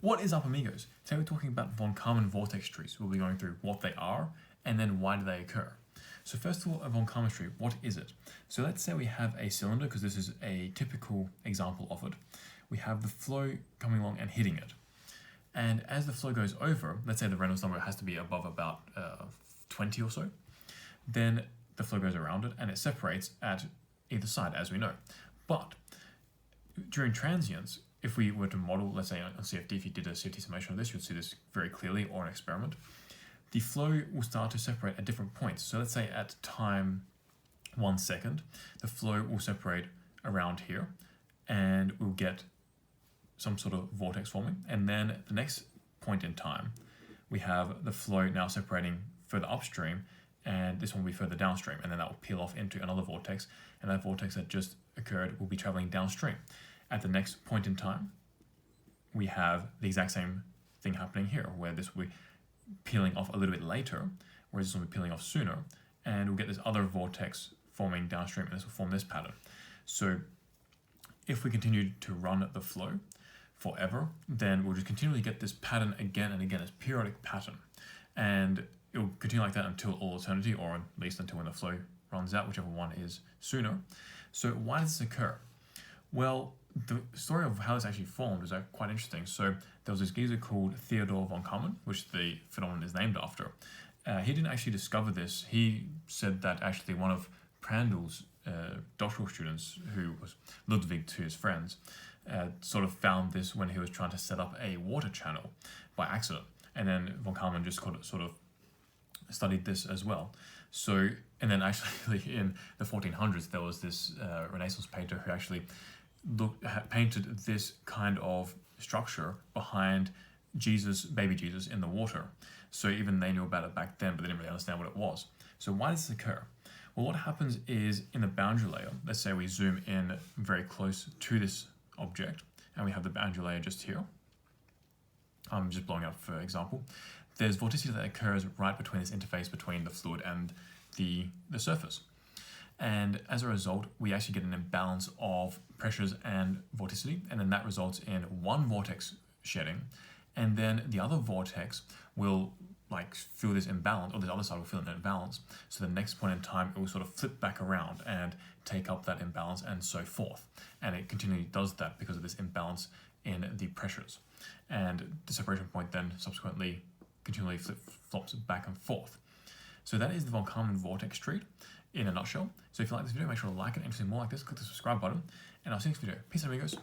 What is up, amigos? Today we're talking about von Karman Vortex Streets. We'll be going through what they are and then why do they occur. So first of all, a von Karman street, what is it? So let's say we have a cylinder, because this is a typical example of it. We have the flow coming along and hitting it. And as the flow goes over, let's say the Reynolds number has to be above about 20 or so, then the flow goes around it and it separates at either side, as we know. But during transients, if we were to model, let's say on CFD, if you did a CFD summation of this, you'd see this very clearly, or an experiment. The flow will start to separate at different points. So let's say at time 1 second, the flow will separate around here and we'll get some sort of vortex forming. And then at the next point in time, we have the flow now separating further upstream, and this one will be further downstream, and then that will peel off into another vortex, and that vortex that just occurred will be traveling downstream. At the next point in time, we have the exact same thing happening here, where this will be peeling off a little bit later, whereas this will be peeling off sooner, and we'll get this other vortex forming downstream, and this will form this pattern. So if we continue to run the flow forever, then we'll just continually get this pattern again and again, this periodic pattern. And it will continue like that until all eternity, or at least until when the flow runs out, whichever one is sooner. So why does this occur? Well, the story of how this actually formed is quite interesting. So there was this geezer called Theodor von Karman, which the phenomenon is named after. He didn't actually discover this. He said that actually one of Prandtl's doctoral students, who was Ludwig to his friends, sort of found this when he was trying to set up a water channel by accident. And then von Karman just sort of studied this as well. So, and then actually in the 1400s, there was this Renaissance painter who actually painted this kind of structure behind Jesus, baby Jesus, in the water. So even they knew about it back then, but they didn't really understand what it was. So why does this occur? Well, what happens is in the boundary layer, let's say we zoom in very close to this object, and we have the boundary layer just here. I'm just blowing up for example. There's vorticity that occurs right between this interface between the fluid and the surface. And as a result, we actually get an imbalance of pressures and vorticity, and then that results in one vortex shedding, and then the other vortex will feel this imbalance, or the other side will feel an imbalance. So the next point in time, it will sort of flip back around and take up that imbalance, and so forth. And it continually does that because of this imbalance in the pressures. And the separation point then subsequently continually flip-flops back and forth. So that is the von Karman Vortex Street in a nutshell. So if you like this video, make sure to like it, and if you see more like this, click the subscribe button, and I'll see you next video. Peace, amigos.